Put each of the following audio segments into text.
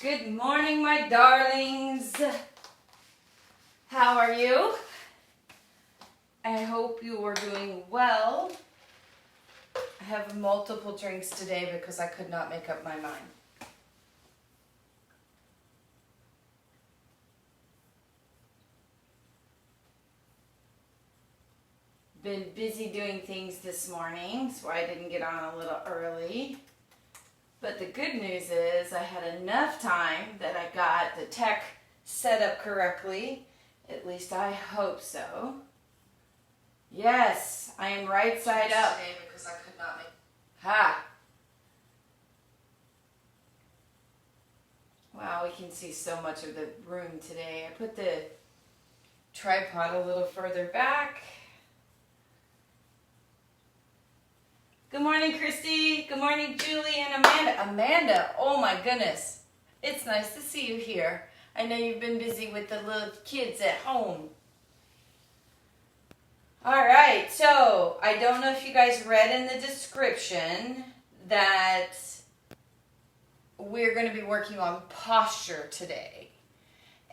Good morning, my darlings. How are you? I hope you are doing well. I have multiple drinks today because I could not make up my mind. Been busy doing things this morning, so I didn't get on a little early. But the good news is I had enough time that I got the tech set up correctly. At least I hope so. Yes, I am right side up. Today because I could not make... Ha! Wow, we can see so much of the room today. I put the tripod a little further back. Good morning, Christy. Good morning, Julie and Amanda. Amanda, oh my goodness. It's nice to see you here. I know you've been busy with the little kids at home. All right, so I don't know if you guys read in the description that we're going to be working on posture today.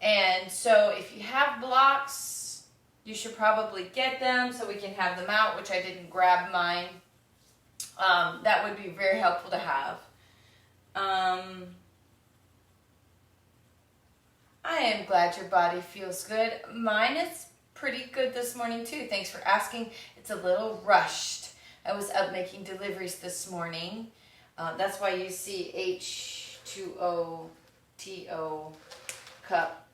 And so if you have blocks, you should probably get them so we can have them out, which I didn't grab mine. That would be very helpful to have. I am glad your body feels good. Mine is pretty good this morning too. Thanks for asking. It's a little rushed. I was out making deliveries this morning. That's why you see H2O TO cup.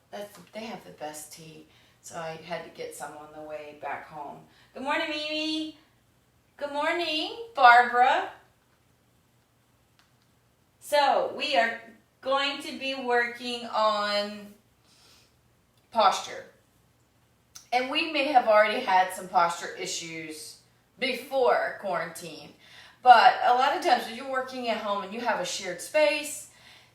They have the best tea. So I had to get some on the way back home. Good morning, Mimi. Good morning, Barbara. So we are going to be working on posture. And we may have already had some posture issues before quarantine. But a lot of times when you're working at home and you have a shared space,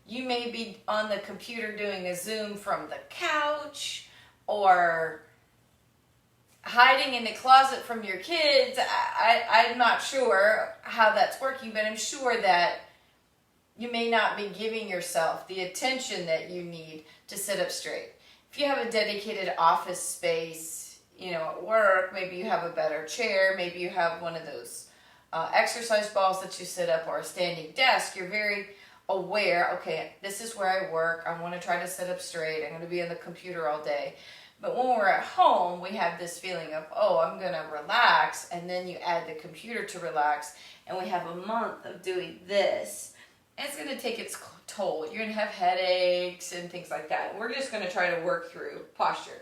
you may be on the computer doing a Zoom from the couch or hiding in the closet from your kids. I'm not sure how that's working, but I'm sure that you may not be giving yourself the attention that you need to sit up straight. If you have a dedicated office space, at work, maybe you have a better chair, maybe you have one of those exercise balls that you sit up or a standing desk, you're very aware, okay, this is where I work, I want to try to sit up straight, I'm going to be on the computer all day. But when we're at home, we have this feeling of, I'm going to relax, and then you add the computer to relax, and we have a month of doing this. And it's going to take its toll. You're going to have headaches and things like that. We're just going to try to work through posture.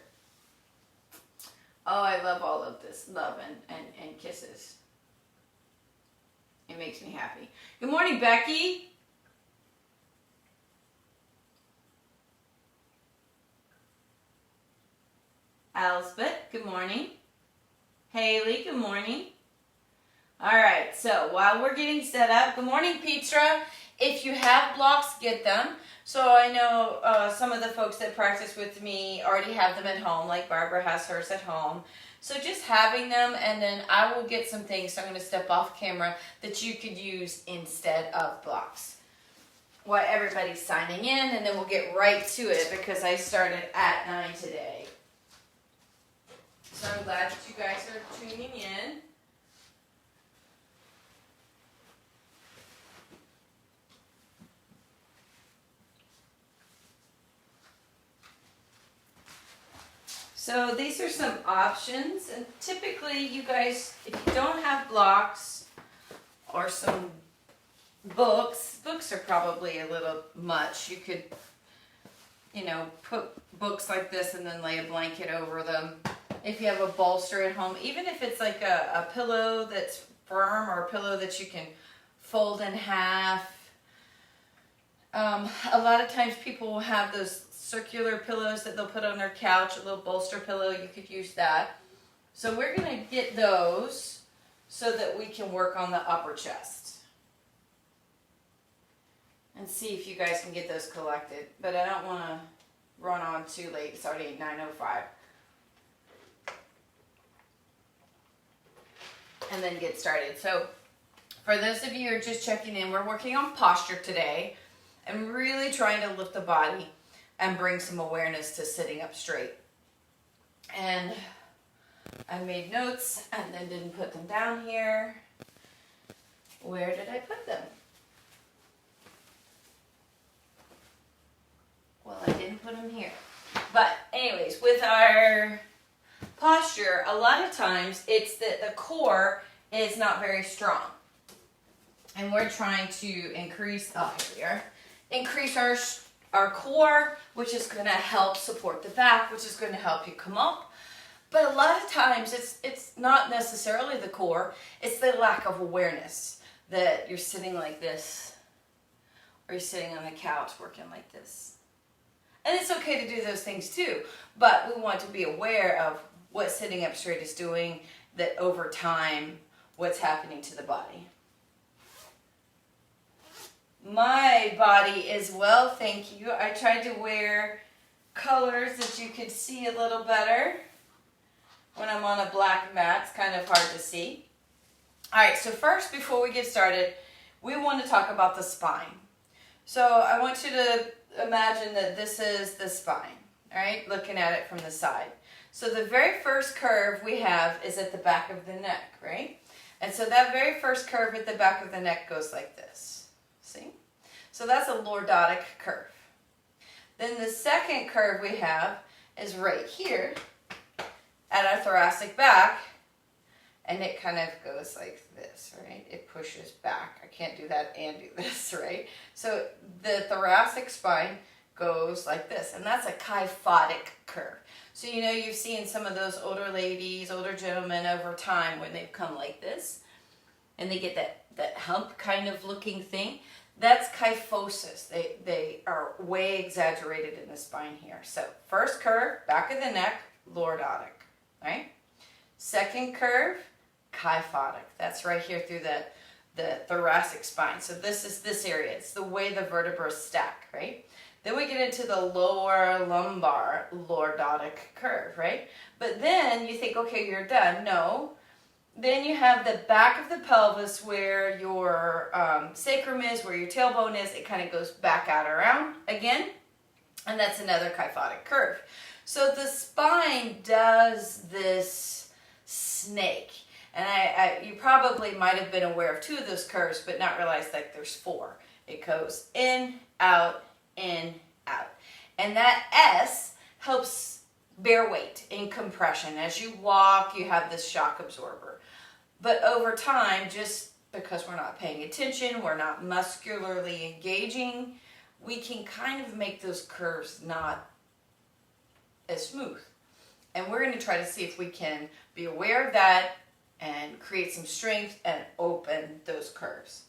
Oh, I love all of this love and kisses. It makes me happy. Good morning, Becky. Elspeth, good morning. Haley, good morning. All right, so while we're getting set up, good morning, Petra. If you have blocks, get them. So I know some of the folks that practice with me already have them at home, like Barbara has hers at home. So just having them, and then I will get some things, so I'm going to step off camera, that you could use instead of blocks. While everybody's signing in, and then we'll get right to it because I started at 9 today. So I'm glad that you guys are tuning in. So these are some options, and typically you guys, if you don't have blocks or some books are probably a little much. You could, put books like this and then lay a blanket over them. If you have a bolster at home, even if it's like a pillow that's firm or a pillow that you can fold in half. A lot of times people will have those circular pillows that they'll put on their couch, a little bolster pillow, you could use that. So we're going to get those so that we can work on the upper chest. And see if you guys can get those collected. But I don't want to run on too late. It's already 9:05. And then get started. So for those of you who are just checking in, we're working on posture today. and really trying to lift the body and bring some awareness to sitting up straight. And I made notes and then didn't put them down here. Where did I put them? Well, I didn't put them here. But anyways, with our posture, a lot of times it's that the core is not very strong. And we're trying to increase, here we are, increase our core, which is going to help support the back, which is going to help you come up. But a lot of times it's not necessarily the core, it's the lack of awareness that you're sitting like this, or you're sitting on the couch working like this. And it's okay to do those things too, but we want to be aware of what sitting up straight is doing, that over time, what's happening to the body. My body is well, thank you. I tried to wear colors that you could see a little better. When I'm on a black mat, it's kind of hard to see. All right, so first, before we get started, we want to talk about the spine. So I want you to imagine that this is the spine, all right, looking at it from the side. So the very first curve we have is at the back of the neck, right? And so that very first curve at the back of the neck goes like this, see? So that's a lordotic curve. Then the second curve we have is right here at our thoracic back, and it kind of goes like this, right? It pushes back. I can't do that and do this, right? So the thoracic spine goes like this, and that's a kyphotic curve. So you know, you've seen some of those older ladies, older gentlemen over time when they've come like this, and they get that hump kind of looking thing. That's kyphosis. They are way exaggerated in the spine here. So first curve, back of the neck, lordotic, right? Second curve, kyphotic. That's right here through the thoracic spine. So this is this area. It's the way the vertebrae stack, right? Then we get into the lower lumbar lordotic curve, right? But then you think, okay, you're done. No. Then you have the back of the pelvis where your sacrum is, where your tailbone is. It kind of goes back out around again. And that's another kyphotic curve. So the spine does this snake. And you probably might have been aware of two of those curves, but not realize that there's four. It goes in, out, in, out. And that S helps bear weight in compression. As you walk, you have this shock absorber. But over time, just because we're not paying attention, we're not muscularly engaging, we can kind of make those curves not as smooth. And we're going to try to see if we can be aware of that and create some strength and open those curves.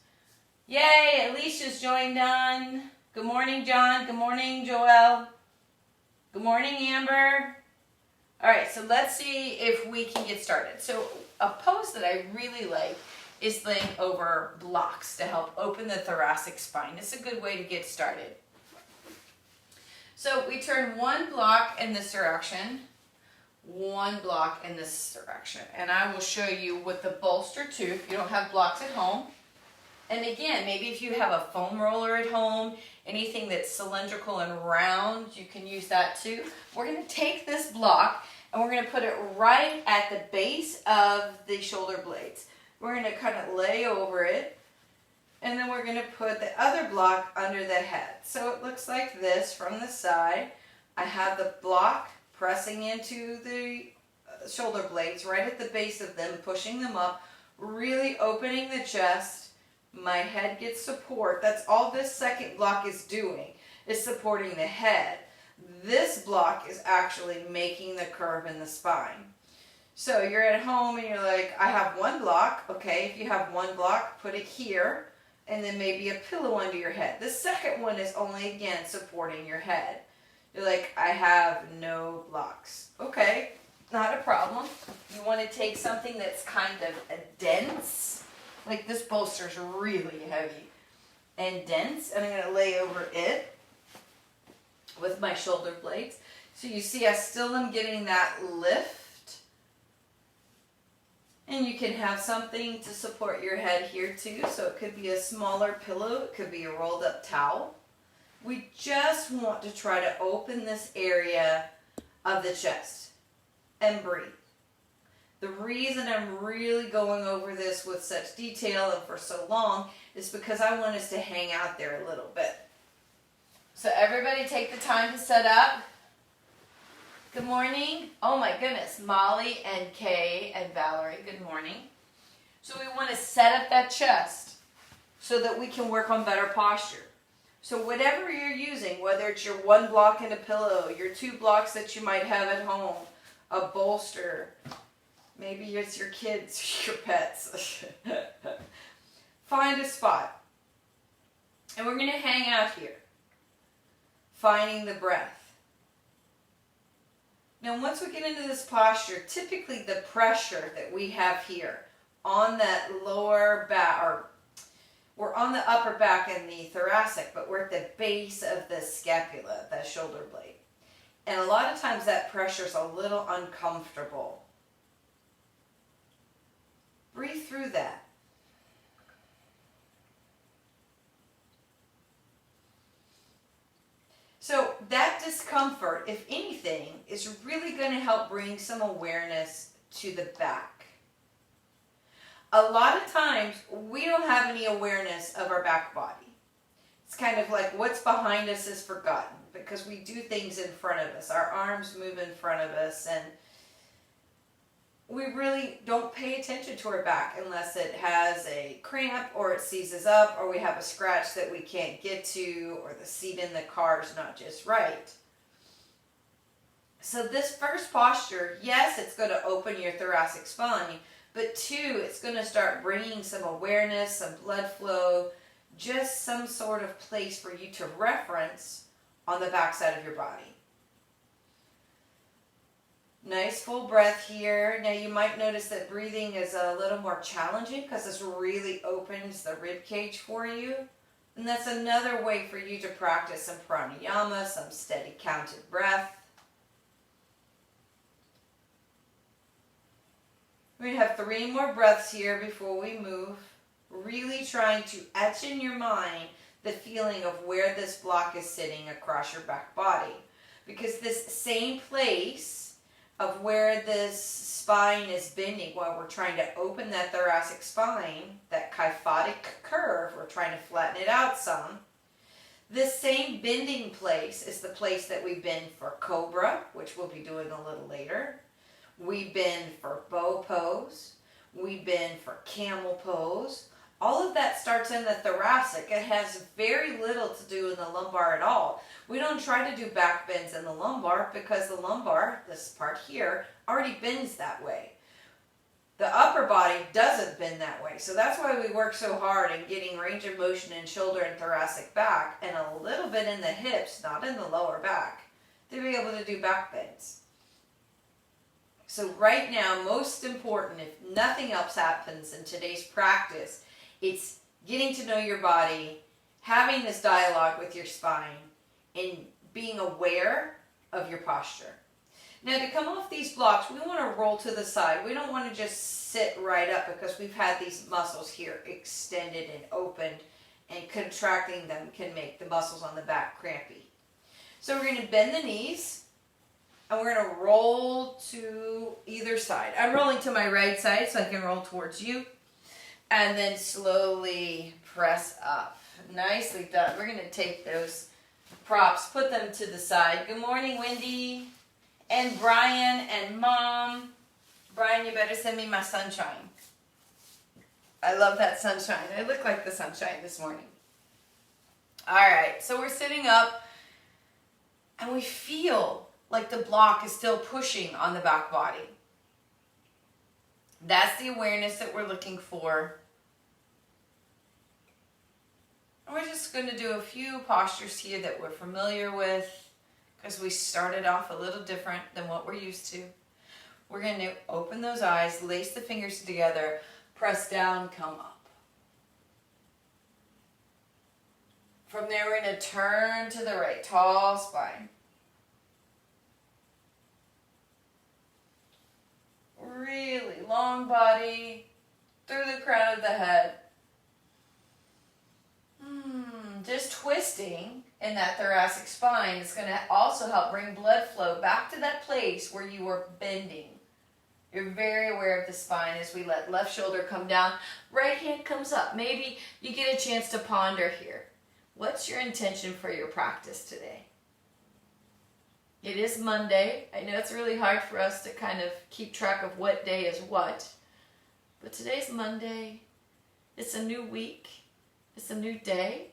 Yay, Alicia's joined on. Good morning, John. Good morning, Joelle. Good morning, Amber. All right, so let's see if we can get started. So a pose that I really like is laying over blocks to help open the thoracic spine. It's a good way to get started. So we turn one block in this direction, one block in this direction. And I will show you with the bolster too, if you don't have blocks at home. And again, maybe if you have a foam roller at home, anything that's cylindrical and round, you can use that too. We're going to take this block and we're going to put it right at the base of the shoulder blades. We're going to kind of lay over it, and then we're going to put the other block under the head. So it looks like this from the side. I have the block pressing into the shoulder blades right at the base of them, pushing them up, really opening the chest. My head gets support. That's all this second block is doing, is supporting the head. This block is actually making the curve in the spine. So you're at home and you're like, I have one block. Okay, if you have one block, put it here, and then maybe a pillow under your head. The second one is only, again, supporting your head. You're like, I have no blocks. Okay, not a problem. You want to take something that's kind of dense, like this bolster is really heavy and dense, and I'm going to lay over it with my shoulder blades. So you see I still am getting that lift. And you can have something to support your head here too. So it could be a smaller pillow, it could be a rolled up towel. We just want to try to open this area of the chest and breathe. The reason I'm really going over this with such detail and for so long is because I want us to hang out there a little bit. So everybody take the time to set up. Good morning. Oh my goodness. Molly and Kay and Valerie, good morning. So we want to set up that chest so that we can work on better posture. So whatever you're using, whether it's your 1 block and a pillow, your 2 blocks that you might have at home, a bolster, maybe it's your kids, your pets. Find a spot. And we're going to hang out here, finding the breath. Now once we get into this posture, typically the pressure that we have here on that lower back, or we're on the upper back and the thoracic, but we're at the base of the scapula, the shoulder blade. And a lot of times that pressure is a little uncomfortable. Breathe through that. So that discomfort, if anything, is really going to help bring some awareness to the back. A lot of times we don't have any awareness of our back body. It's kind of like what's behind us is forgotten because we do things in front of us. Our arms move in front of us and we really don't pay attention to our back unless it has a cramp or it seizes up or we have a scratch that we can't get to or the seat in the car is not just right. So this first posture, yes, it's going to open your thoracic spine, but 2, it's going to start bringing some awareness, some blood flow, just some sort of place for you to reference on the back side of your body. Nice full breath here. Now you might notice that breathing is a little more challenging because this really opens the rib cage for you. And that's another way for you to practice some pranayama, some steady counted breath. We're going to have 3 more breaths here before we move. Really trying to etch in your mind the feeling of where this block is sitting across your back body. Because this same place of where this spine is bending while we're trying to open that thoracic spine, that kyphotic curve, we're trying to flatten it out some. This same bending place is the place that we bend for cobra, which we'll be doing a little later. We bend for bow pose. We bend for camel pose. All of that starts in the thoracic. It has very little to do in the lumbar at all. We don't try to do back bends in the lumbar because the lumbar, this part here, already bends that way. The upper body doesn't bend that way. So that's why we work so hard in getting range of motion in shoulder and thoracic back and a little bit in the hips, not in the lower back, to be able to do back bends. So right now, most important, if nothing else happens in today's practice, it's getting to know your body, having this dialogue with your spine, and being aware of your posture. Now to come off these blocks, we want to roll to the side. We don't want to just sit right up because we've had these muscles here extended and opened, and contracting them can make the muscles on the back crampy. So we're going to bend the knees, and we're going to roll to either side. I'm rolling to my right side so I can roll towards you. And then slowly press up. Nicely done. We're going to take those props, put them to the side. Good morning, Wendy. And Brian and Mom. Brian, you better send me my sunshine. I love that sunshine. I look like the sunshine this morning. All right, so we're sitting up. And we feel like the block is still pushing on the back body. That's the awareness that we're looking for. And we're just going to do a few postures here that we're familiar with because we started off a little different than what we're used to. We're going to open those eyes, lace the fingers together, press down, come up. From there, we're going to turn to the right, tall spine. Really long body through the crown of the head. Just twisting in that thoracic spine. It's going to also help bring blood flow back to that place where you were bending. You're very aware of the spine as we let left shoulder come down, right hand comes up. Maybe you get a chance to ponder here. What's your intention for your practice today? It is Monday. I know it's really hard for us to kind of keep track of what day is what, but today's Monday. It's a new week. It's a new day.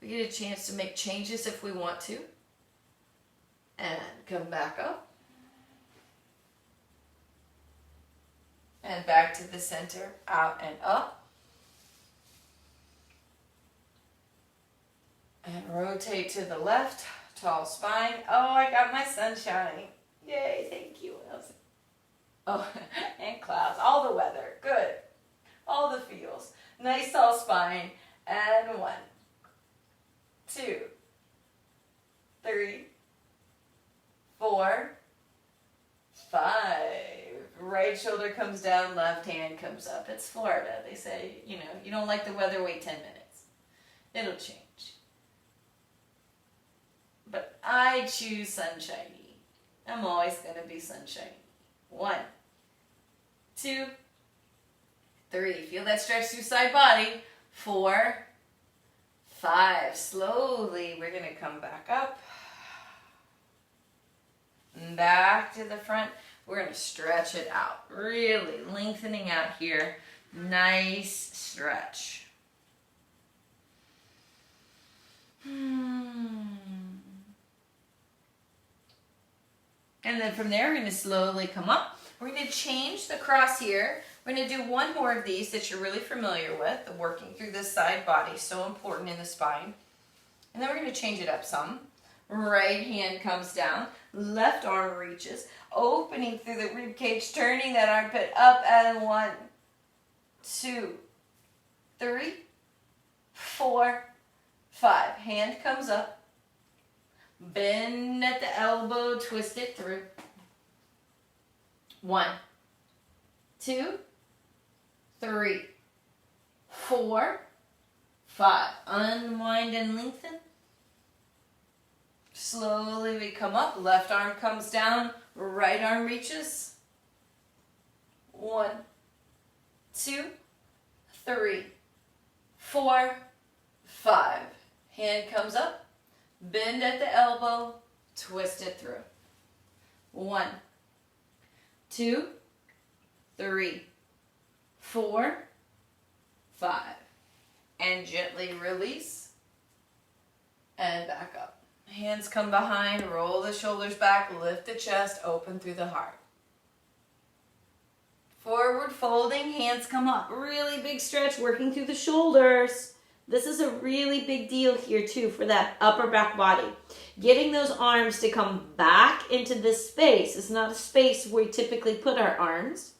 We get a chance to make changes if we want to. And come back up. And back to the center, out and up. And rotate to the left, tall spine. Oh, I got my sunshine. Yay, thank you. Oh, and clouds, all the weather, good. All the feels. Nice tall spine. And 1, 2, 3, 4, 5. Right shoulder comes down, left hand comes up. It's Florida. They say, you don't like the weather, wait 10 minutes. It'll change. But I choose sunshiny. I'm always going to be sunshiny. 1, 2, 3. Feel that stretch through side body. 4, 5. Slowly, we're going to come back up. Back to the front. We're going to stretch it out. Really lengthening out here. Nice stretch. And then from there, we're going to slowly come up. We're going to change the cross here. We're going to do one more of these that you're really familiar with, the working through the side body, so important in the spine. And then we're going to change it up some. Right hand comes down, left arm reaches, opening through the rib cage, turning that armpit up, and 1, 2, 3, 4, 5. Hand comes up, bend at the elbow, twist it through. 1, 2, 3, 4, 5. Unwind and lengthen. Slowly we come up, left arm comes down, right arm reaches. 1, 2, 3, 4, 5. Hand comes up, bend at the elbow, twist it through. 1, 2, 3, 4, 5. And gently release and back up. Hands come behind, roll the shoulders back, lift the chest, open through the heart. Forward folding, hands come up. Really big stretch, working through the shoulders. This is a really big deal here too for that upper back body. Getting those arms to come back into this space. It's not a space where we typically put our arms.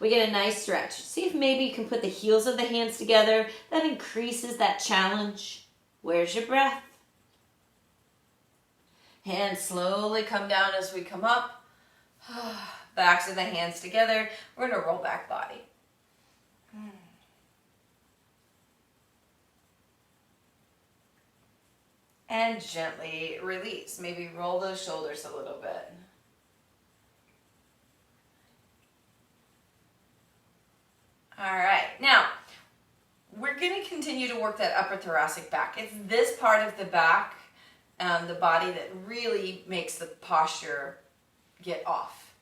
We get a nice stretch. See if maybe you can put the heels of the hands together. That increases that challenge. Where's your breath? Hands slowly come down as we come up. Backs of the hands together. We're going to roll back body. And gently release. Maybe roll those shoulders a little bit. All right. Now, we're going to continue to work that upper thoracic back. It's this part of the back, the body, that really makes the posture get off.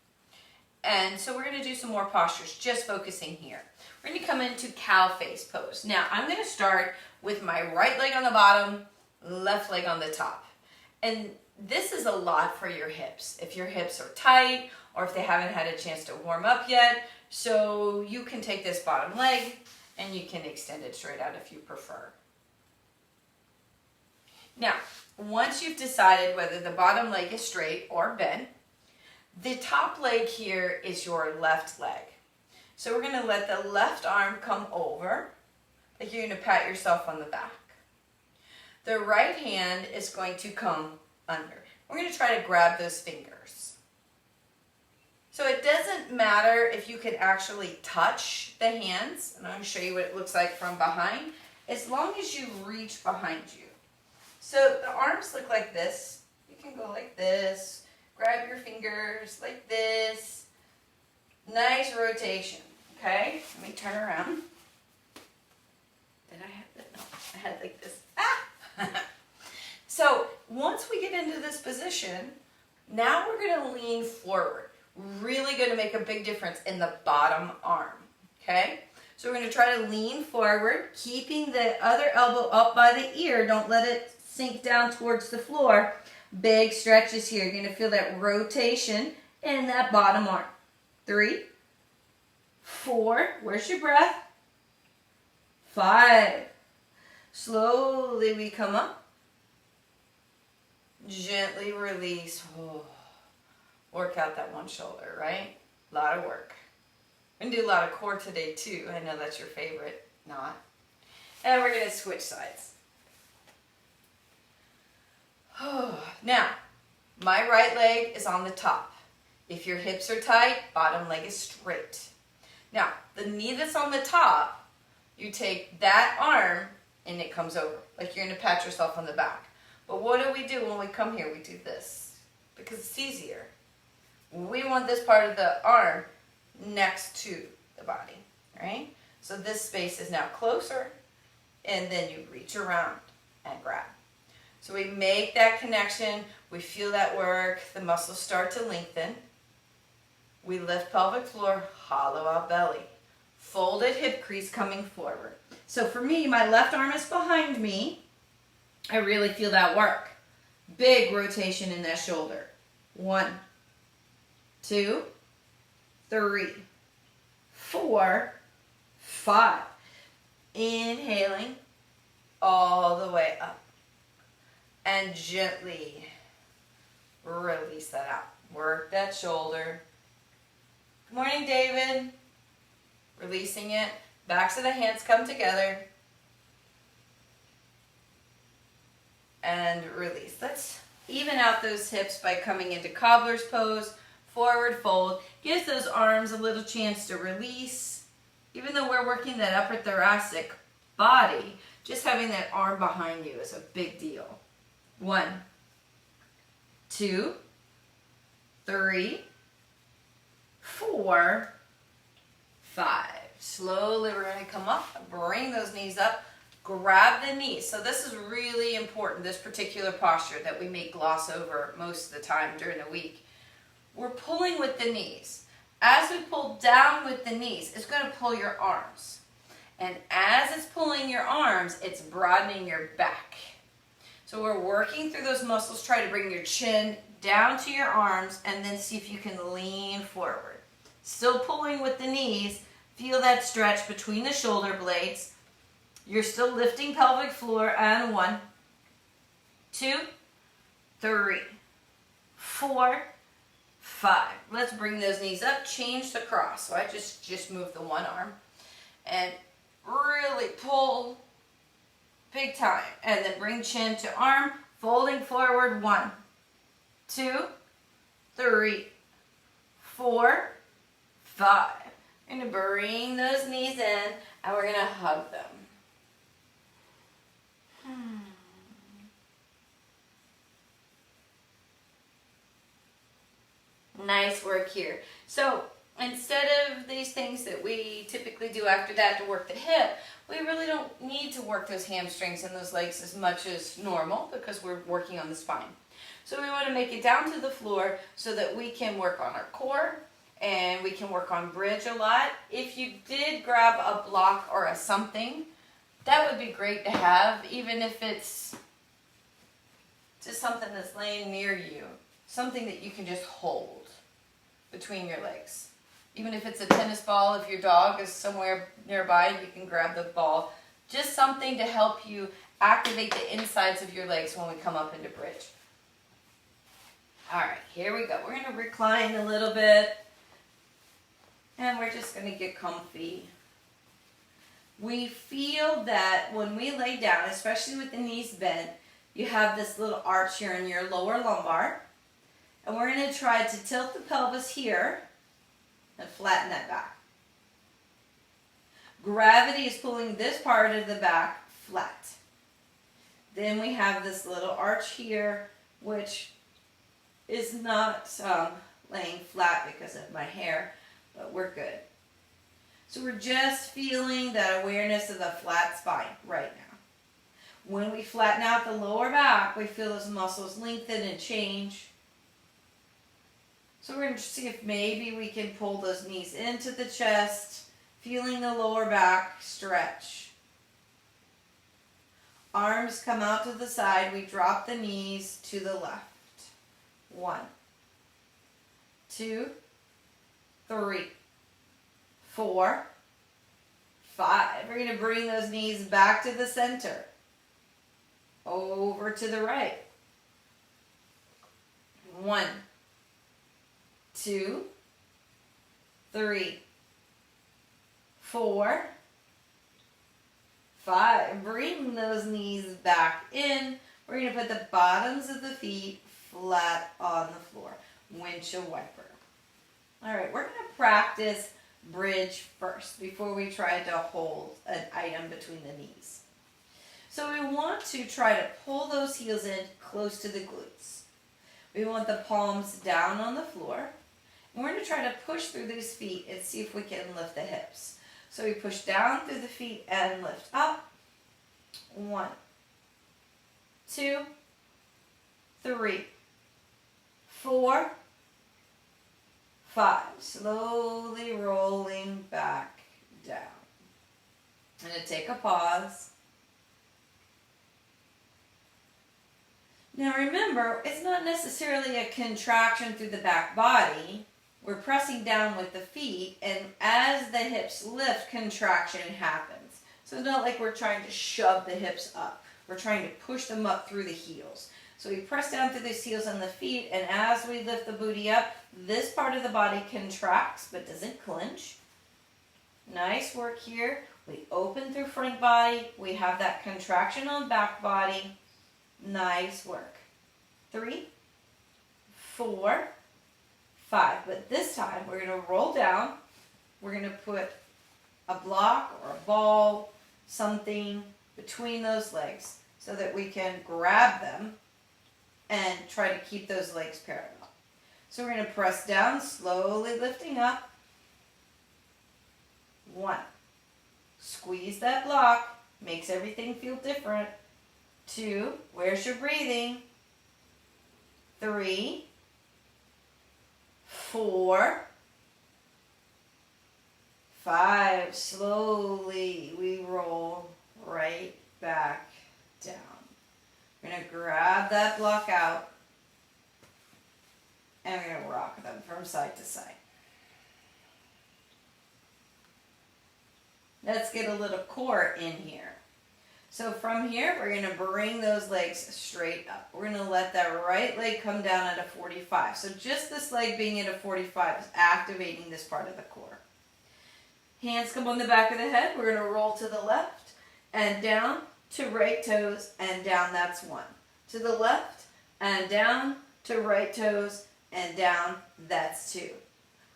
And so we're going to do some more postures, just focusing here. We're going to come into cow face pose. Now, I'm going to start with my right leg on the bottom, left leg on the top. And this is a lot for your hips. If your hips are tight or if they haven't had a chance to warm up yet, so you can take this bottom leg and you can extend it straight out if you prefer. Now, once you've decided whether the bottom leg is straight or bent, the top leg here is your left leg. So we're going to let the left arm come over, like you're going to pat yourself on the back. The right hand is going to come under. We're going to try to grab those fingers. So it doesn't matter if you can actually touch the hands, and I'm going to show you what it looks like from behind, as long as you reach behind you. arms look like this, you can go like this, grab your fingers like this. Nice rotation, okay? Let me turn around. Did I have that? No, I had like this. Ah! So once we get into this position, now we're gonna lean forward. Really gonna make a big difference in the bottom arm, okay? So we're gonna try to lean forward, keeping the other elbow up by the ear. Don't let it sink down towards the floor. Big stretches here. You're gonna feel that rotation in that bottom arm. 3, 4, where's your breath? 5. Slowly we come up. Gently release. Oh. Work out that one shoulder, right? A lot of work. We're going to do a lot of core today too. I know that's your favorite. Not. And we're going to switch sides. Now, my right leg is on the top. If your hips are tight, bottom leg is straight. Now, the knee that's on the top, you take that arm and it comes over. Like you're going to pat yourself on the back. But what do we do when we come here? We do this because it's easier. We want this part of the arm next to the body, right? So this space is now closer, and then you reach around and grab. So we make that connection. We feel that work. The muscles start to lengthen. We lift pelvic floor, hollow out belly. Folded hip crease coming forward. So for me, my left arm is behind me. I really feel that work. Big rotation in that shoulder. 1, 2, 3, 4, 5. Inhaling all the way up. And gently release that out. Work that shoulder. Good morning, David. Releasing it. Backs of the hands come together. And release. Let's even out those hips by coming into cobbler's pose. Forward fold. Gives those arms a little chance to release. Even though we're working that upper thoracic body, just having that arm behind you is a big deal. 1, 2, 3, 4, 5. Slowly we're going to come up, bring those knees up, grab the knees. So this is really important, this particular posture that we may gloss over most of the time during the week. We're pulling with the knees. As we pull down with the knees, it's going to pull your arms. And as it's pulling your arms, it's broadening your back. So we're working through those muscles. Try to bring your chin down to your arms and then see if you can lean forward. Still pulling with the knees. Feel that stretch between the shoulder blades. You're still lifting pelvic floor. And 1, 2, 3, 4, 5. Let's bring those knees up. Change the cross. So I just moved the one arm. And really pull big time. And then bring chin to arm. Folding forward. 1, 2, 3, 4, 5. We're going to bring those knees in and we're going to hug them. Nice work here. So instead of these things that we typically do after that to work the hip, we really don't need to work those hamstrings and those legs as much as normal because we're working on the spine. So we want to make it down to the floor so that we can work on our core and we can work on bridge a lot. If you did grab a block or a something, that would be great to have, even if it's just something that's laying near you. Something that you can just hold between your legs. Even if it's a tennis ball, if your dog is somewhere nearby, you can grab the ball. Just something to help you activate the insides of your legs when we come up into bridge. All right, here we go. We're going to recline a little bit. And we're just going to get comfy. We feel that when we lay down, especially with the knees bent, you have this little arch here in your lower lumbar. And we're going to try to tilt the pelvis here and flatten that back. Gravity is pulling this part of the back flat. Then we have this little arch here, which is not laying flat because of my hair, but we're good. So we're just feeling that awareness of the flat spine right now. When we flatten out the lower back, we feel those muscles lengthen and change. So we're going to see if maybe we can pull those knees into the chest, feeling the lower back stretch. Arms come out to the side. We drop the knees to the left. 1, 2, 3, 4, 5. We're going to bring those knees back to the center. Over to the right. 1, 2, 3, 4, 5. Bring those knees back in. We're going to put the bottoms of the feet flat on the floor. Windshield wiper. All right, we're going to practice bridge first before we try to hold an item between the knees. So we want to try to pull those heels in close to the glutes. We want the palms down on the floor. And we're going to try to push through these feet and see if we can lift the hips. So we push down through the feet and lift up. 1, 2, 3, 4, 5. Slowly rolling back down. I'm going to take a pause. Now remember, it's not necessarily a contraction through the back body. We're pressing down with the feet, and as the hips lift, contraction happens. So it's not like we're trying to shove the hips up. We're trying to push them up through the heels. So we press down through these heels on the feet, and as we lift the booty up, this part of the body contracts but doesn't clench. Nice work here. We open through front body. We have that contraction on back body. Nice work. 3, 4, 5. But this time we're going to roll down. We're going to put a block or a ball, something between those legs so that we can grab them and try to keep those legs parallel. So we're going to press down, slowly lifting up. 1. Squeeze that block. Makes everything feel different. 2. Where's your breathing? 3, 4, 5. Slowly we roll right back down. We're going to grab that block out and we're going to rock them from side to side. Let's get a little core in here. So from here, we're going to bring those legs straight up. We're going to let that right leg come down at a 45. So just this leg being at a 45 is activating this part of the core. Hands come on the back of the head. We're going to roll to the left and down to right toes and down. That's 1. To the left and down to right toes and down. That's 2.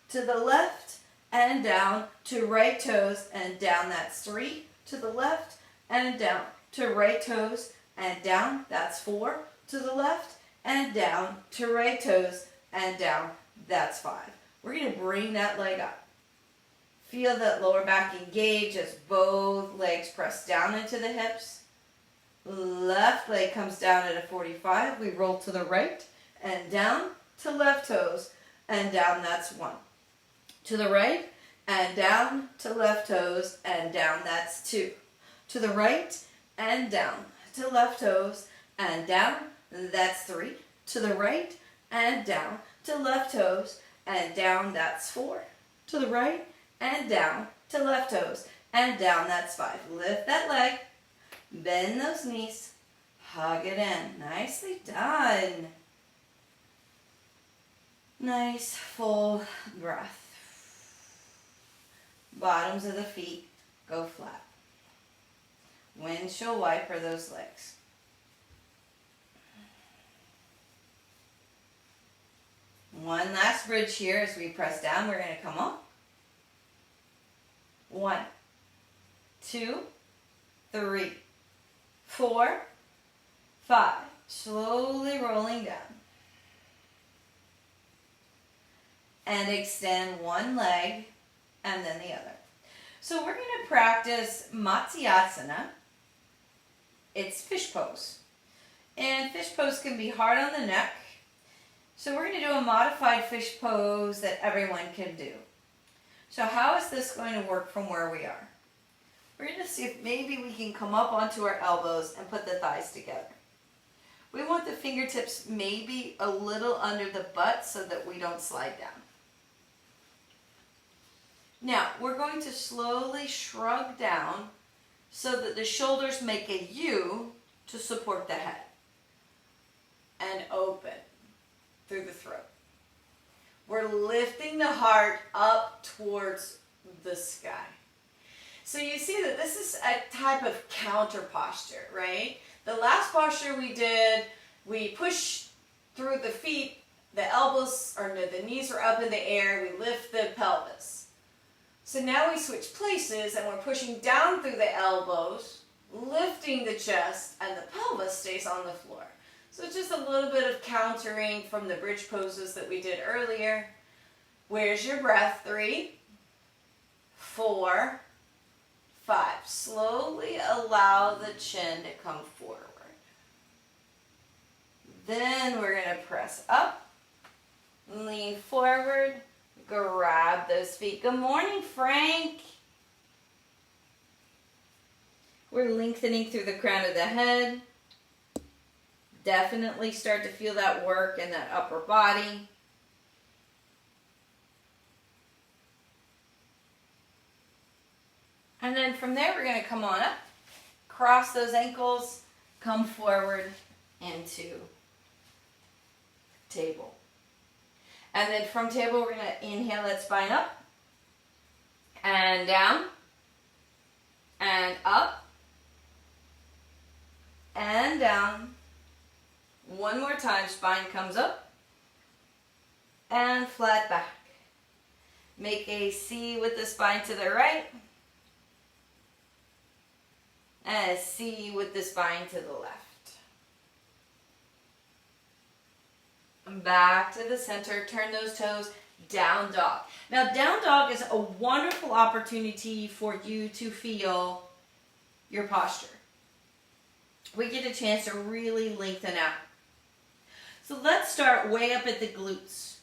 To the left and down to right toes and down. That's 3. To the left and down to right toes and down. That's 4. To the left and down to right toes and down. That's 5. We're going to bring that leg up. Feel that lower back engage as both legs press down into the hips. Left leg comes down at a 45. We roll to the right and down to left toes and down. That's 1. To the right and down to left toes and down. That's 2. To the right and down to left toes and down. That's 3. To the right and down to left toes and down. That's 4. To the right and down to left toes and down. That's 5. Lift that leg. Bend those knees. Hug it in. Nicely done. Nice full breath. Bottoms of the feet go flat. Windshield wiper those legs. One last bridge here as we press down. We're going to come up. 1, 2, 3, 4, 5. Slowly rolling down. And extend one leg and then the other. So we're going to practice Matsyasana. It's fish pose. And fish pose can be hard on the neck. So we're going to do a modified fish pose that everyone can do. So how is this going to work from where we are? We're going to see if maybe we can come up onto our elbows and put the thighs together. We want the fingertips maybe a little under the butt so that we don't slide down. Now, we're going to slowly shrug down so that the shoulders make a U to support the head. And open through the throat. We're lifting the heart up towards the sky. So you see that this is a type of counter posture, right? The last posture we did, we pushed through the feet, the elbows, or no, the knees were up in the air, we lift the pelvis. So now we switch places and we're pushing down through the elbows, lifting the chest, and the pelvis stays on the floor. So it's just a little bit of countering from the bridge poses that we did earlier. Where's your breath? 3, 4, 5. Slowly allow the chin to come forward. Then we're going to press up, lean forward, grab those feet. Good morning, Frank. We're lengthening through the crown of the head. Definitely start to feel that work in that upper body. And then from there, we're going to come on up, cross those ankles, come forward into table. And then from table, we're going to inhale that spine up, and down, and up, and down. One more time, spine comes up, and flat back. Make a C with the spine to the right, and a C with the spine to the left. Back to the center, turn those toes, down dog. Now down dog is a wonderful opportunity for you to feel your posture. We get a chance to really lengthen out. So let's start way up at the glutes.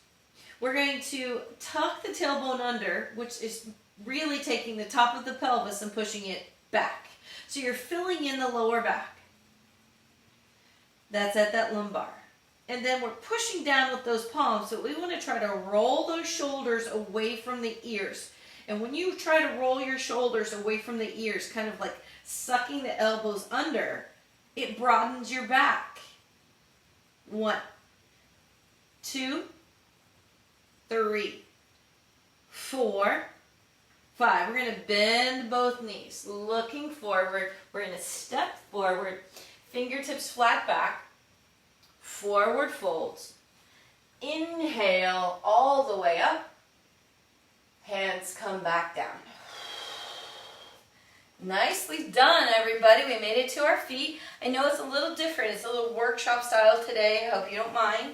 We're going to tuck the tailbone under, which is really taking the top of the pelvis and pushing it back. So you're filling in the lower back. That's at that lumbar. And then we're pushing down with those palms, so we want to try to roll those shoulders away from the ears. And when you try to roll your shoulders away from the ears, kind of like sucking the elbows under, it broadens your back. 1, 2, 3, 4, 5. We're going to bend both knees, looking forward. We're going to step forward, fingertips flat back, forward folds. Inhale all the way up. Hands come back down. Nicely done, everybody. We made it to our feet. I know it's a little different. It's a little workshop style today. I hope you don't mind.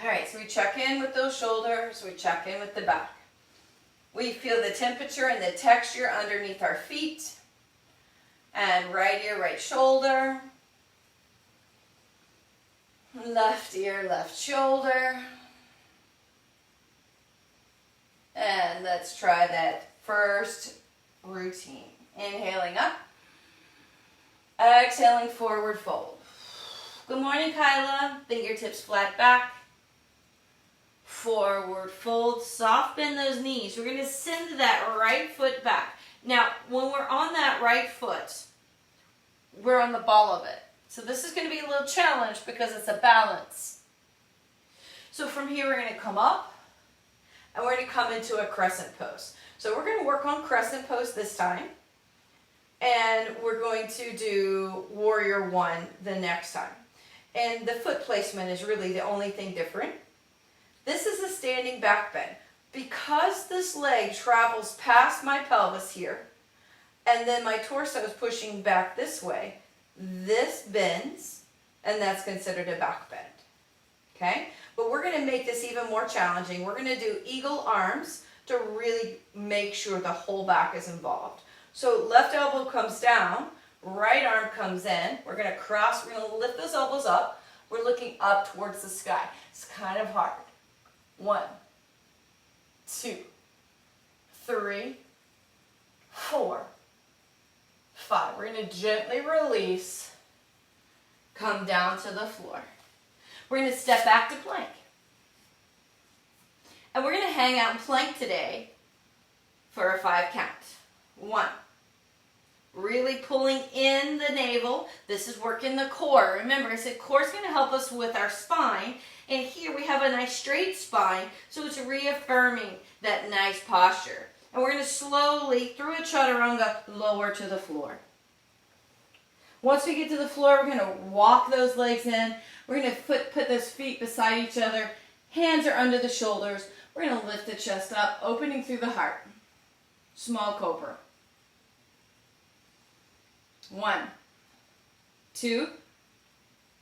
All right, so we check in with those shoulders. We check in with the back. We feel the temperature and the texture underneath our feet. And right ear, right shoulder. Left ear, left shoulder. And let's try that first routine. Inhaling up. Exhaling, forward fold. Good morning, Kyla. Fingertips flat back. Forward fold. Soft bend those knees. We're going to send that right foot back. Now, when we're on that right foot, we're on the ball of it. So this is going to be a little challenge because it's a balance. So from here, we're going to come up. And we're going to come into a crescent pose. So we're going to work on crescent pose this time. And we're going to do warrior 1 the next time. And the foot placement is really the only thing different. This is a standing back bend. Because this leg travels past my pelvis here, and then my torso is pushing back this way, this bends, and that's considered a back bend. Okay? But we're going to make this even more challenging. We're going to do eagle arms to really make sure the whole back is involved. So left elbow comes down, right arm comes in. We're going to cross, we're going to lift those elbows up. We're looking up towards the sky. It's kind of hard. 1, 2, 3, 4, 5. We're going to gently release, come down to the floor. We're going to step back to plank. And we're going to hang out in plank today for a 5 count. 1. Really pulling in the navel. This is working the core. Remember, I said core is going to help us with our spine. And here we have a nice straight spine, so it's reaffirming that nice posture. And we're going to slowly, through a chaturanga, lower to the floor. Once we get to the floor, we're going to walk those legs in. We're going to put those feet beside each other. Hands are under the shoulders. We're going to lift the chest up, opening through the heart. Small cobra. 1, 2,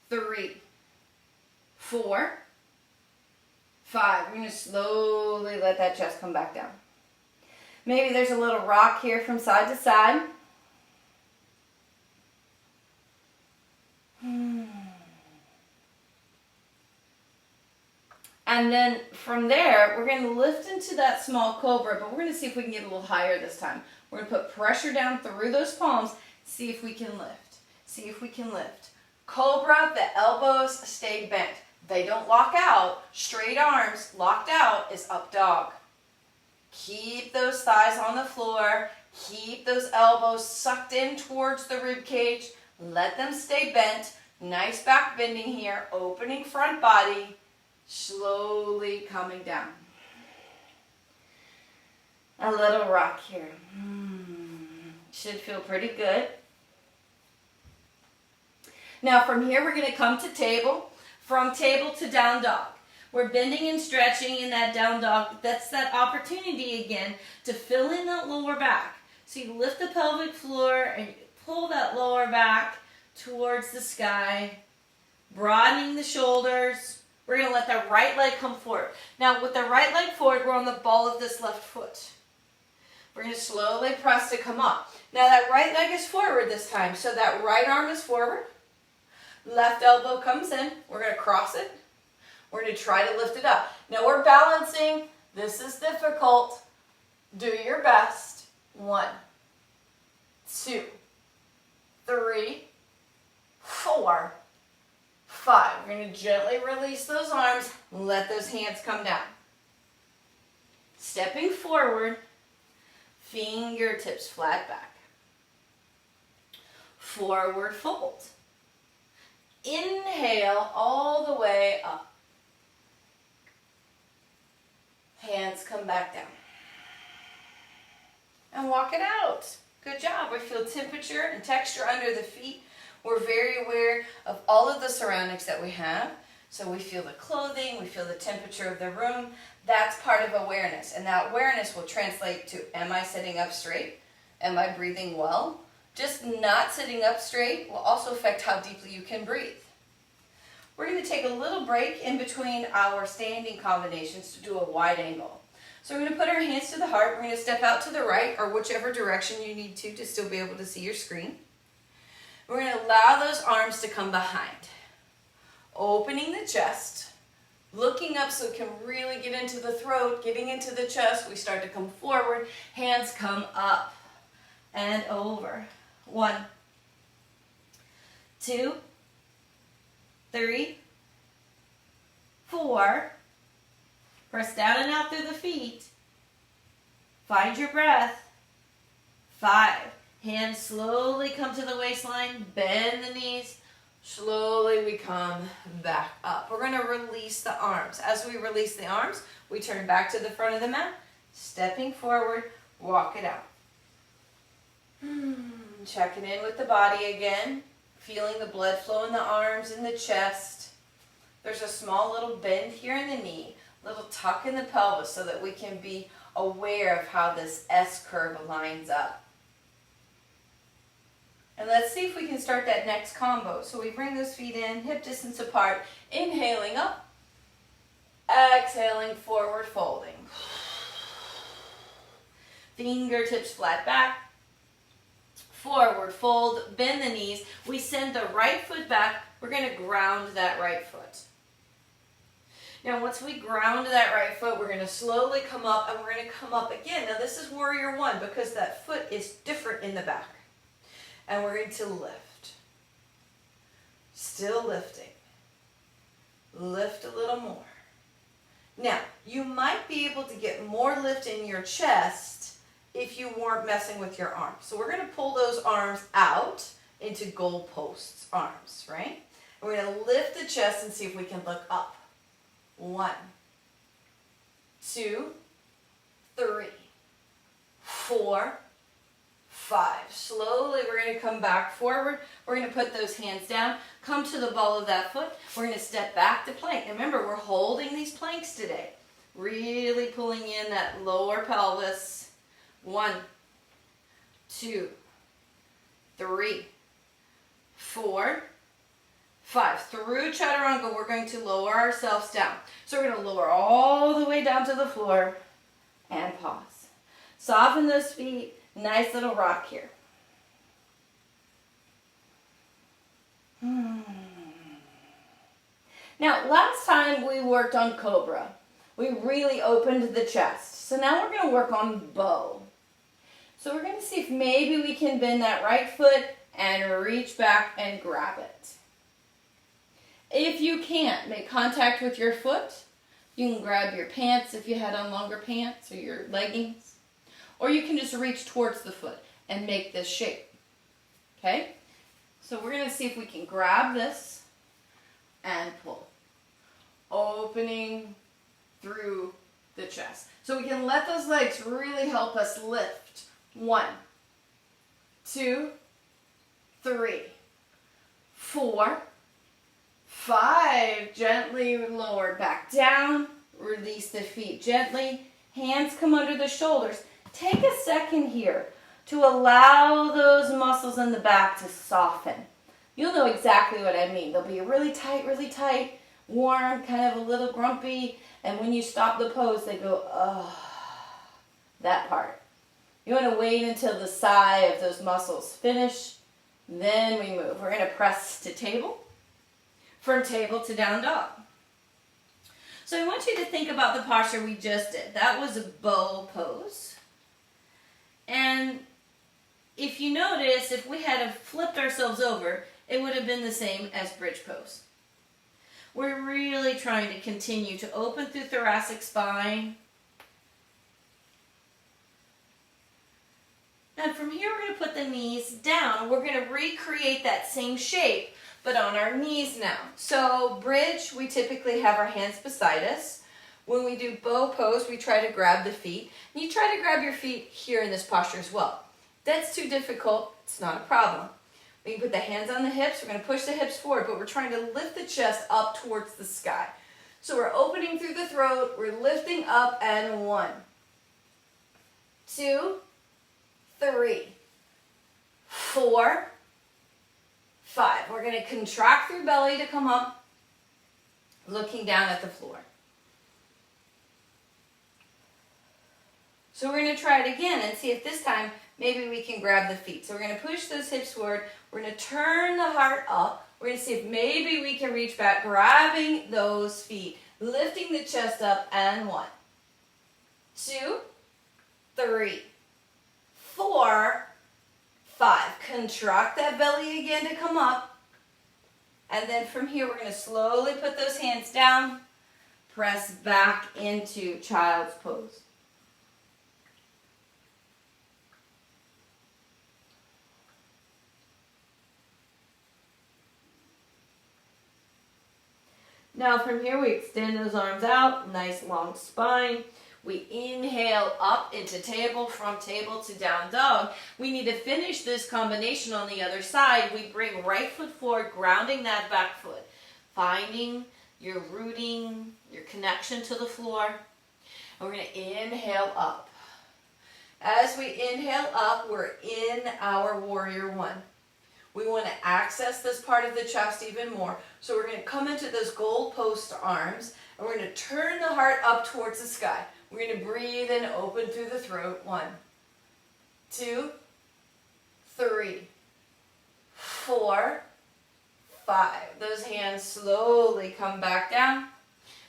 3, 4, 5. We're going to slowly let that chest come back down. Maybe there's a little rock here from side to side. And then from there, we're going to lift into that small cobra, but we're going to see if we can get a little higher this time. We're going to put pressure down through those palms, see if we can lift. See if we can lift. Cobra, the elbows stay bent. They don't lock out. Straight arms, locked out is up dog. Keep those thighs on the floor. Keep those elbows sucked in towards the rib cage. Let them stay bent. Nice back bending here. Opening front body. Slowly coming down. A little rock here. Should feel pretty good. Now from here we're going to come to table. From table to down dog. We're bending and stretching in that down dog. That's that opportunity again to fill in that lower back. So you lift the pelvic floor and pull that lower back towards the sky. Broadening the shoulders. We're going to let the right leg come forward. Now with the right leg forward, we're on the ball of this left foot. We're going to slowly press to come up. Now that right leg is forward this time. So that right arm is forward. Left elbow comes in. We're going to cross it. We're going to try to lift it up. Now we're balancing. This is difficult. Do your best. 1, 2, 3, 4, 5. We're going to gently release those arms. Let those hands come down. Stepping forward. Fingertips flat back. Forward fold. Inhale all the way up. Hands come back down. And walk it out. Good job. We feel temperature and texture under the feet. We're very aware of all of the surroundings that we have. So we feel the clothing, we feel the temperature of the room. That's part of awareness. And that awareness will translate to, am I sitting up straight? Am I breathing well? Just not sitting up straight will also affect how deeply you can breathe. We're going to take a little break in between our standing combinations to do a wide angle. So we're going to put our hands to the heart. We're going to step out to the right or whichever direction you need to still be able to see your screen. We're going to allow those arms to come behind. Opening the chest. Looking up so it can really get into the throat. Getting into the chest. We start to come forward. Hands come up and over. 1, 2, 3, 4. Press down and out through the feet. Find your breath. 5. Hands slowly come to the waistline. Bend the knees. Slowly we come back up. We're going to release the arms. As we release the arms, we turn back to the front of the mat. Stepping forward, walk it out. Checking in with the body again. Feeling the blood flow in the arms and the chest. There's a small little bend here in the knee. Little tuck in the pelvis so that we can be aware of how this S curve lines up. And let's see if we can start that next combo. So we bring those feet in, hip distance apart, inhaling up, exhaling, forward folding. Fingertips flat back, forward fold, bend the knees. We send the right foot back. We're going to ground that right foot. Now once we ground that right foot, we're going to slowly come up, and we're going to come up again. Now this is warrior one because that foot is different in the back. And we're going to lift. Still lifting. Lift a little more. Now, you might be able to get more lift in your chest if you weren't messing with your arms. So we're going to pull those arms out into goalposts arms, right? And we're going to lift the chest and see if we can look up. 1, 2, 3, 4, 5. Slowly we're going to come back forward. We're going to put those hands down, come to the ball of that foot. We're going to step back to plank. And remember, we're holding these planks today. Really pulling in that lower pelvis. 1, 2, 3, 4, 5. Through chaturanga, we're going to lower ourselves down. So we're going to lower all the way down to the floor and pause. Soften those feet. Nice little rock here. Now, last time we worked on cobra. We really opened the chest. So now we're going to work on bow. So we're going to see if maybe we can bend that right foot and reach back and grab it. If you can't, make contact with your foot. You can grab your pants if you had on longer pants or your leggings. Or you can just reach towards the foot and make this shape. Okay? So we're going to see if we can grab this and pull. Opening through the chest. So we can let those legs really help us lift. 1, 2, 3, 4, 5. Gently lower back down. Release the feet gently. Hands come under the shoulders. Take a second here to allow those muscles in the back to soften. You'll know exactly what I mean. They'll be really tight, warm, kind of a little grumpy, and when you stop the pose, they go, oh, that part. You want to wait until the sigh of those muscles finish, then we move. We're going to press to table, from table to down dog. So I want you to think about the posture we just did. That was a bow pose. And if you notice, if we had flipped ourselves over, it would have been the same as bridge pose. We're really trying to continue to open through thoracic spine. And from here, we're going to put the knees down. We're going to recreate that same shape, but on our knees now. So bridge, we typically have our hands beside us. When we do bow pose, we try to grab the feet. And you try to grab your feet here in this posture as well. If that's too difficult, it's not a problem. We can put the hands on the hips. We're going to push the hips forward, but we're trying to lift the chest up towards the sky. So we're opening through the throat. We're lifting up, and 1, 2, 3, 4, 5. We're going to contract through belly to come up, looking down at the floor. So we're going to try it again and see if this time maybe we can grab the feet. So we're going to push those hips forward. We're going to turn the heart up. We're going to see if maybe we can reach back, grabbing those feet, lifting the chest up, and 1, 2, 3, 4, 5. Contract that belly again to come up. And then from here, we're going to slowly put those hands down, press back into child's pose. Now from here, we extend those arms out, nice long spine. We inhale up into table, from table to down dog. We need to finish this combination on the other side. We bring right foot forward, grounding that back foot. Finding your rooting, your connection to the floor. And we're going to inhale up. As we inhale up, we're in our warrior one. We want to access this part of the chest even more. So we're going to come into those goalpost arms, and we're going to turn the heart up towards the sky. We're going to breathe and open through the throat. 1, 2, 3, 4, 5. Those hands slowly come back down.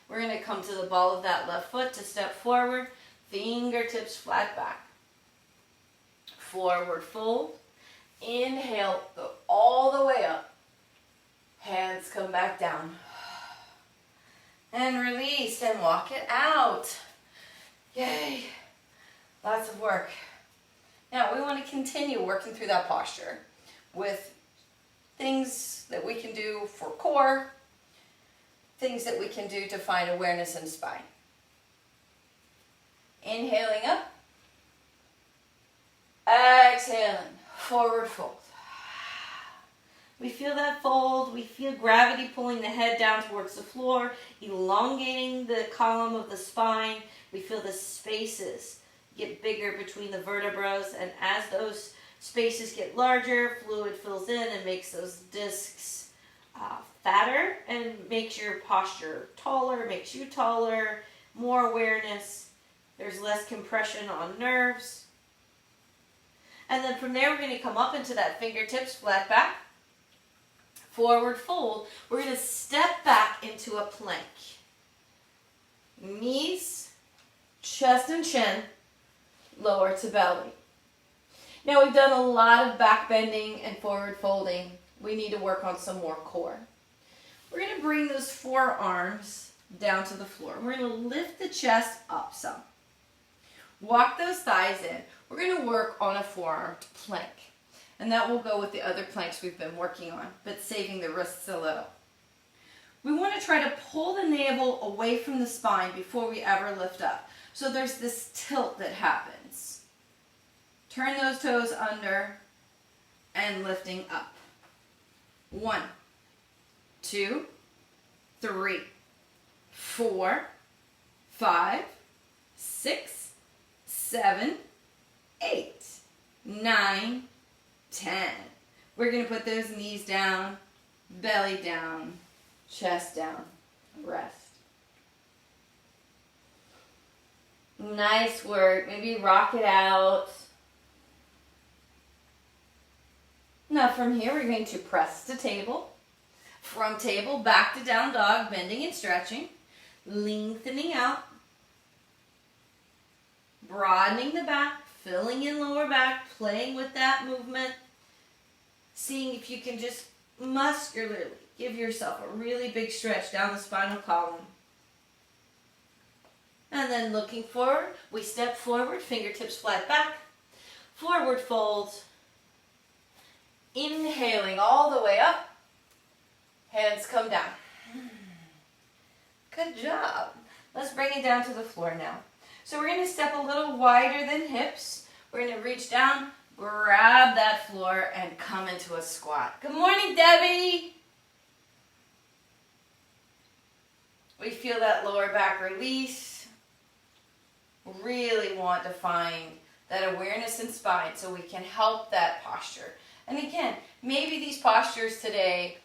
We're going to come to the ball of that left foot to step forward. Fingertips flat back. Forward fold. Inhale, go all the way up. Hands come back down. And release and walk it out. Yay. Lots of work. Now we want to continue working through that posture with things that we can do for core, things that we can do to find awareness in spine. Inhaling up. Exhaling. Forward fold. We feel that fold. We feel gravity pulling the head down towards the floor, elongating the column of the spine. We feel the spaces get bigger between the vertebrae, and as those spaces get larger, fluid fills in and makes those discs fatter and makes your posture taller, makes you taller, more awareness. There's less compression on nerves. And then from there, we're going to come up into that fingertips, flat back, forward fold. We're going to step back into a plank. Knees, chest and chin, lower to belly. Now we've done a lot of back bending and forward folding. We need to work on some more core. We're going to bring those forearms down to the floor. We're going to lift the chest up some. Walk those thighs in. We're going to work on a forearmed plank. And that will go with the other planks we've been working on, but saving the wrists a little. We want to try to pull the navel away from the spine before we ever lift up. So there's this tilt that happens. Turn those toes under and lifting up. 1, 2, 3, 4, 5, 6, 7, 8, 9, 10. We're going to put those knees down, belly down, chest down, rest. Nice work. Maybe rock it out. Now from here, we're going to press to table. From table, back to down dog, bending and stretching. Lengthening out. Broadening the back, filling in lower back, playing with that movement. Seeing if you can just muscularly give yourself a really big stretch down the spinal column. And then looking forward, we step forward, fingertips flat back, forward fold. Inhaling all the way up, hands come down. Good job. Let's bring it down to the floor now. So we're going to step a little wider than hips. We're going to reach down, grab that floor, and come into a squat. Good morning, Debbie. We feel that lower back release. Really want to find that awareness in spine so we can help that posture. And again, maybe these postures today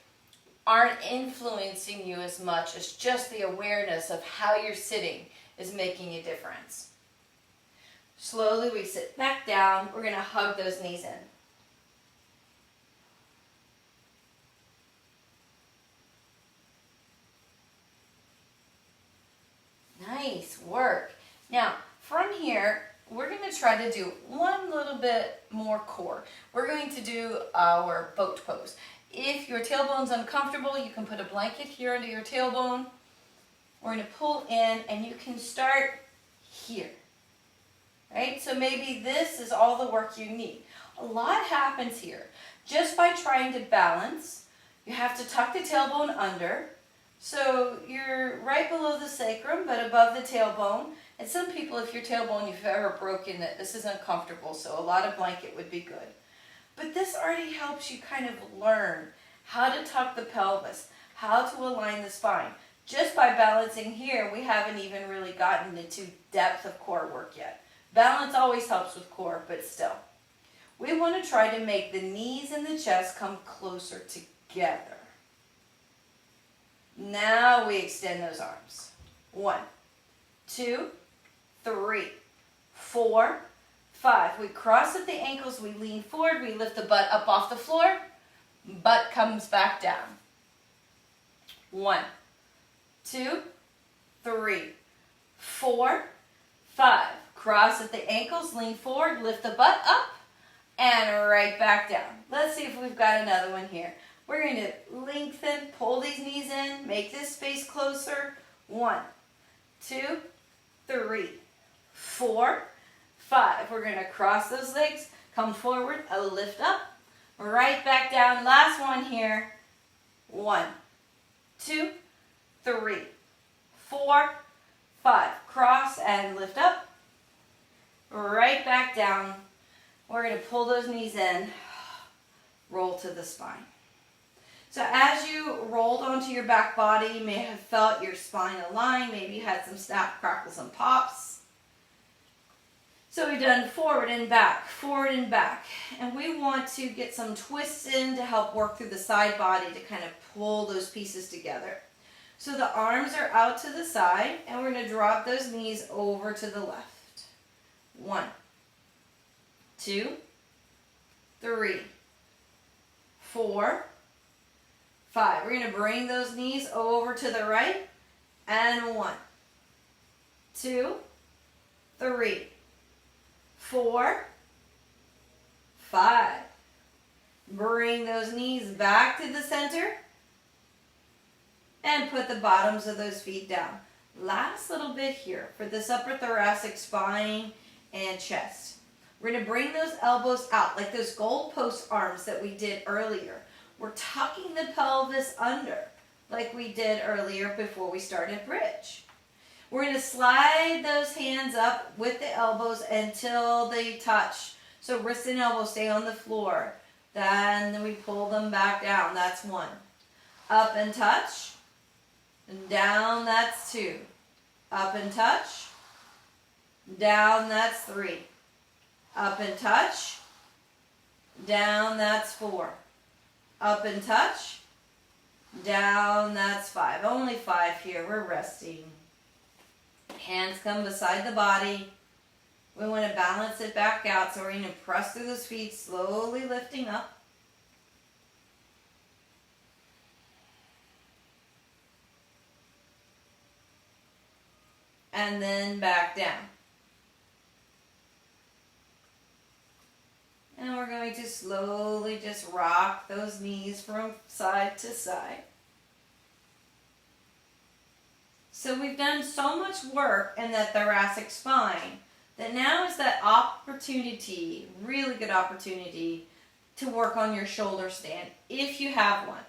aren't influencing you as much as just the awareness of how you're sitting is making a difference. Slowly we sit back down. We're going to hug those knees in. Nice work. Now, from here, we're going to try to do one little bit more core. We're going to do our boat pose. If your tailbone's uncomfortable, you can put a blanket here under your tailbone. We're going to pull in, and you can start here. Right? So maybe this is all the work you need. A lot happens here. Just by trying to balance, you have to tuck the tailbone under. So you're right below the sacrum, but above the tailbone. And some people, if your tailbone, you've ever broken it, this is uncomfortable, so a lot of blanket would be good. But this already helps you kind of learn how to tuck the pelvis, how to align the spine. Just by balancing here, we haven't even really gotten into depth of core work yet. Balance always helps with core, but still. We want to try to make the knees and the chest come closer together. Now we extend those arms. 1, 2, 3, 4, 5. We cross at the ankles, we lean forward, we lift the butt up off the floor, butt comes back down. 1, 2, 3, 4, 5. Cross at the ankles, lean forward, lift the butt up, and right back down. Let's see if we've got another one here. We're going to lengthen, pull these knees in, make this space closer. 1, 2, 3, 4, 5. We're going to cross those legs, come forward, a lift up, right back down. Last one here. 1, 2, 3, 4, 5. Cross and lift up, right back down. We're going to pull those knees in, roll to the spine. So as you rolled onto your back body, you may have felt your spine align. Maybe you had some snap, crackles, and pops. So we've done forward and back, and we want to get some twists in to help work through the side body to kind of pull those pieces together. So the arms are out to the side, and we're going to drop those knees over to the left. 1, 2, 3, 4, 5. We're going to bring those knees over to the right, and 1, 2, 3, 4, 5. Bring those knees back to the center and put the bottoms of those feet down. Last little bit here for this upper thoracic spine and chest. We're going to bring those elbows out like those goalpost arms that we did earlier. We're tucking the pelvis under like we did earlier before we started bridge. We're going to slide those hands up with the elbows until they touch. So wrist and elbow stay on the floor. Then we pull them back down. That's 1. Up and touch. And down, that's 2. Up and touch. Down, that's 3. Up and touch. Down, that's 4. Up and touch. Down, that's 5. Only 5 here. We're resting. Hands come beside the body. We want to balance it back out, so we're going to press through those feet, slowly lifting up. And then back down. And we're going to slowly just rock those knees from side to side. So we've done so much work in that thoracic spine that now is that opportunity, really good opportunity, to work on your shoulder stand if you have one.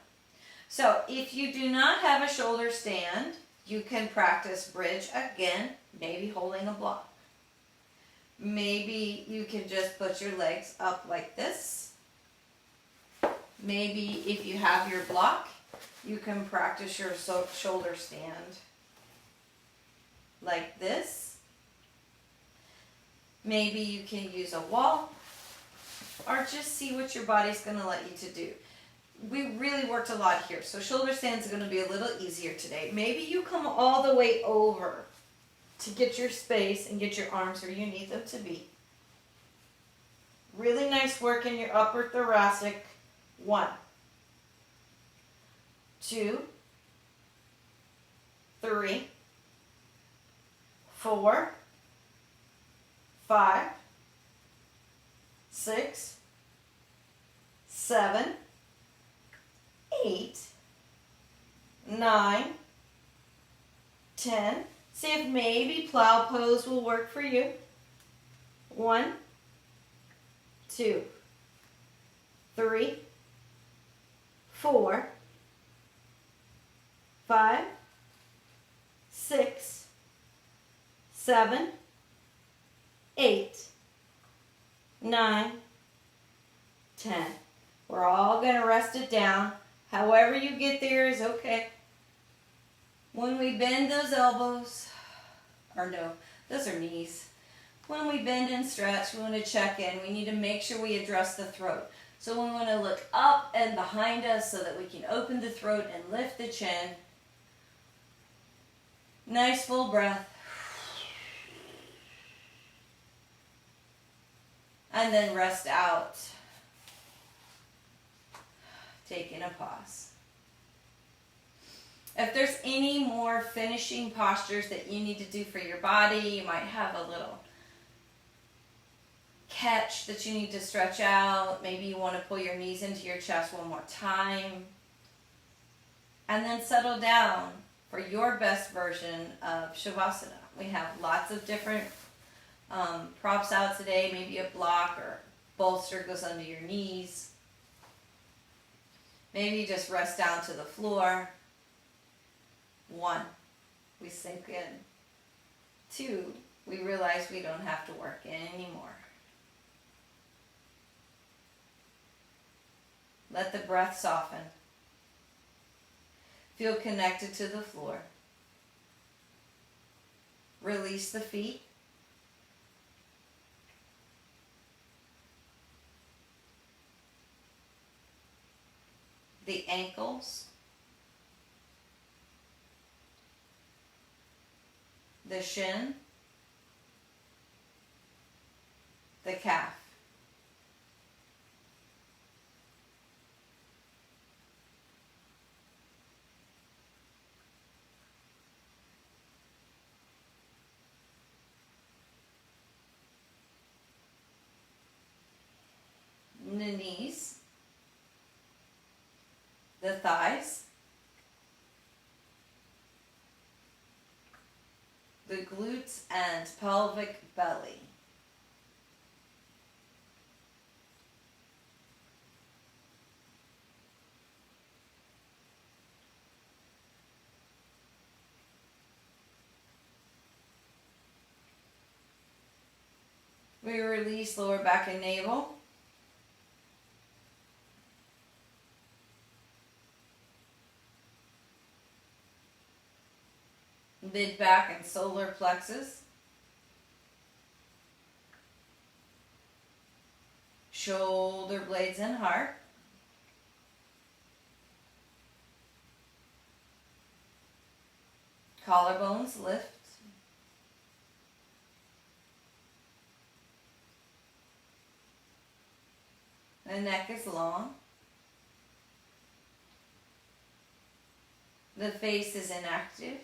So if you do not have a shoulder stand, you can practice bridge again, maybe holding a block. Maybe you can just put your legs up like this. Maybe if you have your block, you can practice your shoulder stand like this. Maybe you can use a wall, or just see what your body's going to let you to do. We really worked a lot here, so shoulder stands are going to be a little easier today. Maybe you come all the way over to get your space and get your arms where you need them to be. Really nice work in your upper thoracic. 1, 2, 3, 4, 5, 6, 7, 8, 9, 10. See if maybe plow pose will work for you. 1, 2, 3, 4, 5, 6, 7, 8, 9, 10. We're all going to rest it down. However you get there is okay. When we bend those elbows, or no, those are knees. when we bend and stretch, we want to check in. We need to make sure we address the throat. So we want to look up and behind us so that we can open the throat and lift the chin. Nice full breath. And then rest out. Taking a pause. If there's any more finishing postures that you need to do for your body, you might have a little catch that you need to stretch out. Maybe you want to pull your knees into your chest one more time. And then settle down for your best version of Shavasana. We have lots of different props out today. Maybe a block or bolster goes under your knees. Maybe just rest down to the floor. 1, we sink in. 2, we realize we don't have to work in anymore. Let the breath soften. Feel connected to the floor. Release the feet. The ankles. The shin. The calf. The knees, the thighs, the glutes and pelvic belly. We release lower back and navel. Mid back and solar plexus. Shoulder blades and heart. Collarbones lift. The neck is long. The face is inactive.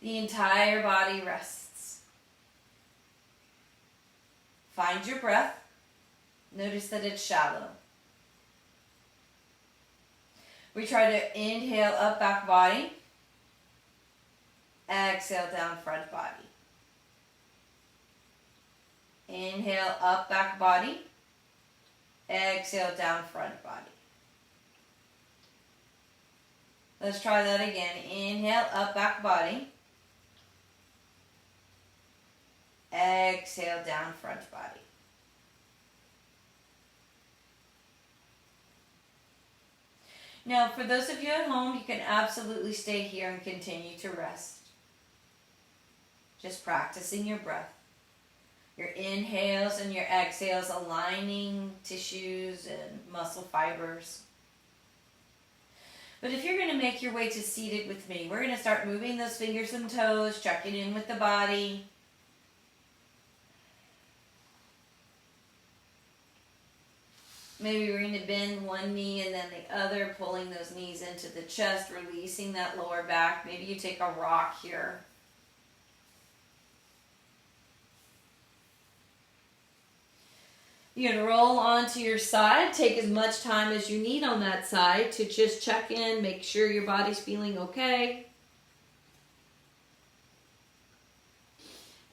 The entire body rests. Find your breath. Notice that it's shallow. We try to inhale up back body. Exhale down front body. Inhale up back body. Exhale down front body. Let's try that again. Inhale up back body. Exhale down front body. Now, for those of you at home, you can absolutely stay here and continue to rest. Just practicing your breath. Your inhales and your exhales aligning tissues and muscle fibers. But if you're going to make your way to seated with me, we're going to start moving those fingers and toes, checking in with the body. Maybe we're going to bend one knee and then the other, pulling those knees into the chest, releasing that lower back. Maybe you take a rock here. You can roll onto your side. Take as much time as you need on that side to just check in, make sure your body's feeling okay.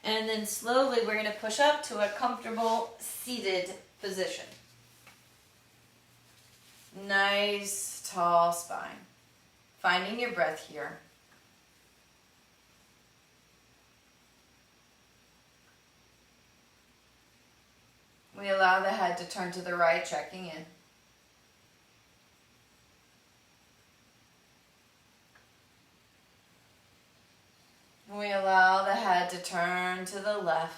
And then slowly we're going to push up to a comfortable seated position. Nice, tall spine. Finding your breath here. We allow the head to turn to the right, checking in. We allow the head to turn to the left.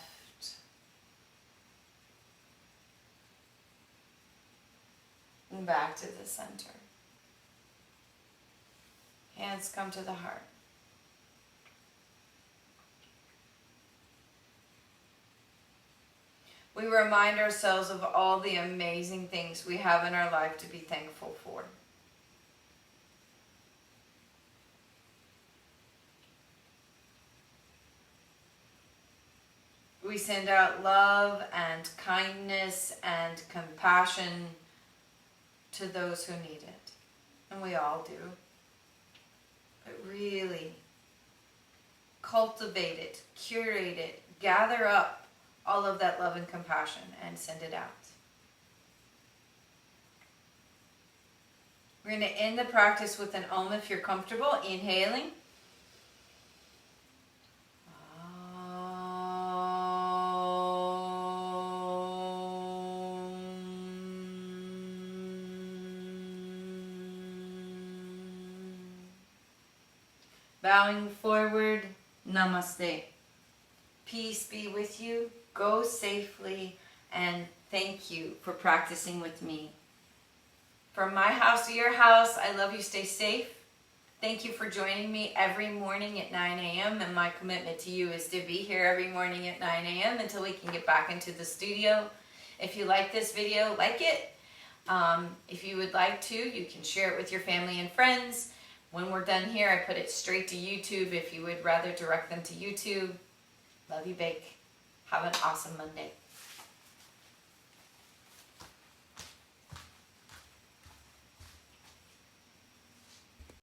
And back to the center. Hands come to the heart. We remind ourselves of all the amazing things we have in our life to be thankful for. We send out love and kindness and compassion to those who need it. And we all do. But really cultivate it, curate it, gather up all of that love and compassion and send it out. We're going to end the practice with an Om if you're comfortable. Inhaling. Bowing forward, namaste. Peace be with you. Go safely, and thank you for practicing with me. From my house to your house, I love you. Stay safe. Thank you for joining me every morning at 9 a.m. And my commitment to you is to be here every morning at 9 a.m. until we can get back into the studio. If you like this video, like it. If you would like to, you can share it with your family and friends. When we're done here, I put it straight to YouTube if you would rather direct them to YouTube. Love you, Bake. Have an awesome Monday.